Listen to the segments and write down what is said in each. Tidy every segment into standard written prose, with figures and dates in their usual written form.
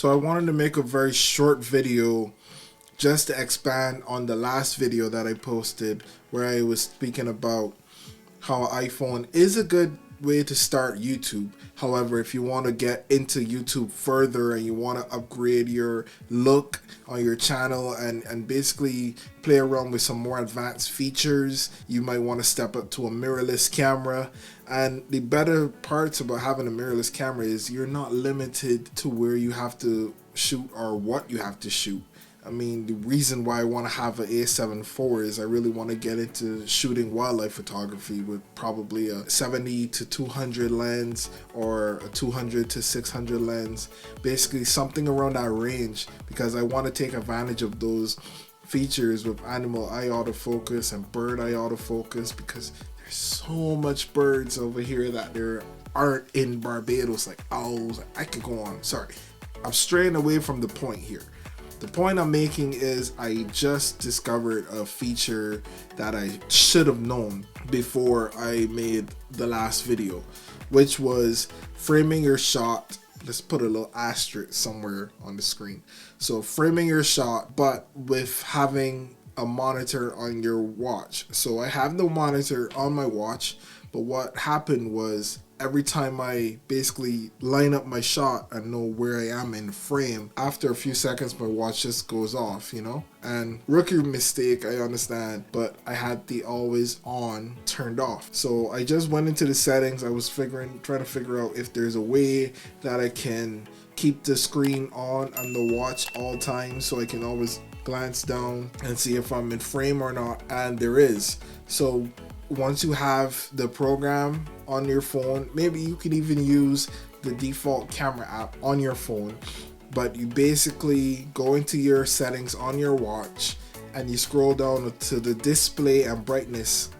So I wanted to make a very short video just to expand on the last video that I posted where I was speaking about how iPhone is a good way to start YouTube. However, if you want to get into YouTube further and you want to upgrade your look on your channel and basically play around with some more advanced features, you might want to step up to a mirrorless camera. And the better parts about having a mirrorless camera is you're not limited to where you have to shoot or what you have to shoot. I mean, the reason why I want to have an A7 IV is I really want to get into shooting wildlife photography with probably a 70 to 200 lens or a 200 to 600 lens, basically something around that range, because I want to take advantage of those features with animal eye autofocus and bird eye autofocus, because there's so much birds over here that there aren't in Barbados, like owls. I could go on. Sorry, I'm straying away from the point here. The point I'm making is I just discovered a feature that I should have known before I made the last video, which was framing your shot. Let's put a little asterisk somewhere on the screen. So framing your shot, but with having a monitor on your watch. So I have no monitor on my watch, but what happened was every time I basically line up my shot and know where I am in frame, after a few seconds my watch just goes off, you know? And rookie mistake, I understand, but I had the always on turned off. So I just went into the settings. I was trying to figure out if there's a way that I can keep the screen on the watch all time, so I can always glance down and see if I'm in frame or not, and there is. So once you have the program on your phone, maybe you can even use the default camera app on your phone, but you basically go into your settings on your watch and you scroll down to the display and brightness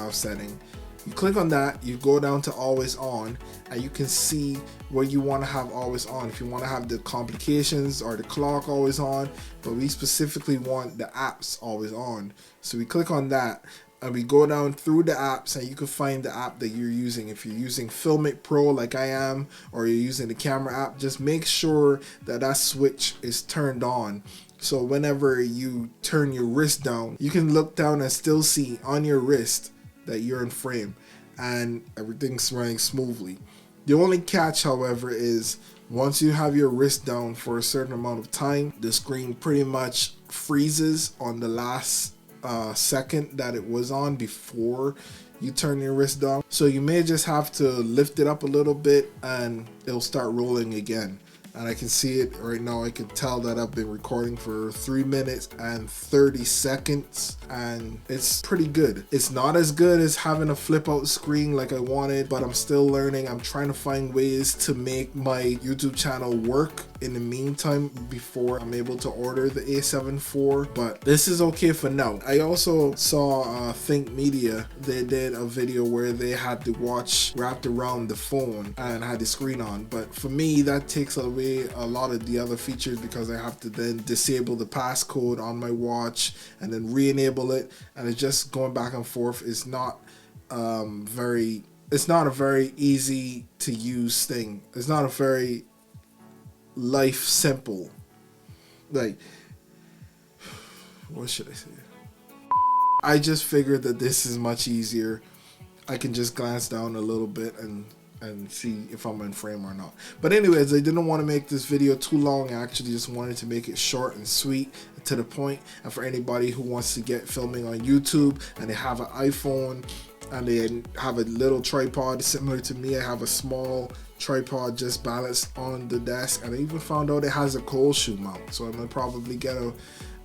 setting. You click on that, you go down to always on, and you can see where you want to have always on. If you want to have the complications or the clock always on, but we specifically want the apps always on. So we click on that and we go down through the apps, and you can find the app that you're using. If you're using Filmic Pro like I am, or you're using the camera app, just make sure that that switch is turned on. So whenever you turn your wrist down, you can look down and still see on your wrist that you're in frame and everything's running smoothly. The only catch, however, is once you have your wrist down for a certain amount of time, the screen pretty much freezes on the last second that it was on before you turn your wrist down. So you may just have to lift it up a little bit and it'll start rolling again. And I can see it right now. I can tell that I've been recording for 3 minutes and 30 seconds, and it's pretty good. It's not as good as having a flip out screen like I wanted, but I'm still learning. I'm trying to find ways to make my YouTube channel work in the meantime before I'm able to order the A7 IV, but this is okay for now. I also saw Think Media. They did a video where they had the watch wrapped around the phone and had the screen on, but for me that takes away a lot of the other features, because I have to then disable the passcode on my watch and then re-enable it, and it's just going back and forth. It's not a very easy to use thing. It's not a very life simple, like, what should I say? I just figured that this is much easier. I can just glance down a little bit and see if I'm in frame or not. But anyways, I didn't want to make this video too long. I actually just wanted to make it short and sweet and to the point. And for anybody who wants to get filming on YouTube and they have an iPhone and they have a little tripod similar to me, I have a small tripod just balanced on the desk, and I even found out it has a cold shoe mount, so I'm gonna probably get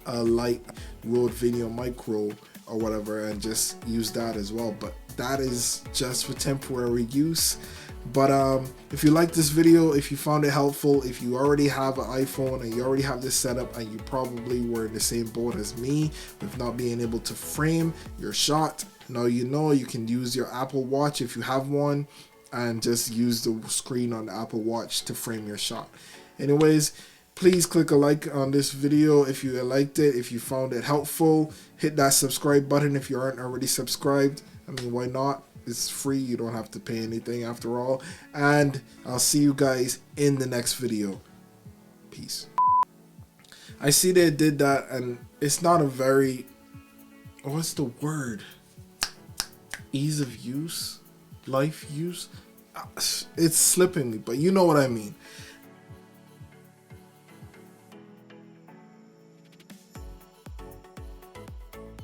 a light Rode Video Micro or whatever and just use that as well. But that is just for temporary use. But if you like this video, if you found it helpful, if you already have an iPhone and you already have this setup, and you probably were in the same boat as me with not being able to frame your shot, now you know you can use your Apple Watch if you have one and just use the screen on the Apple Watch to frame your shot. Anyways, please click a like on this video if you liked it. If you found it helpful, hit that subscribe button if you aren't already subscribed. I mean, why not? It's free. You don't have to pay anything after all. And I'll see you guys in the next video. piece. I see they did that, and it's not a very, what's the word? Ease of use? Life use? It's slipping me, but you know what I mean.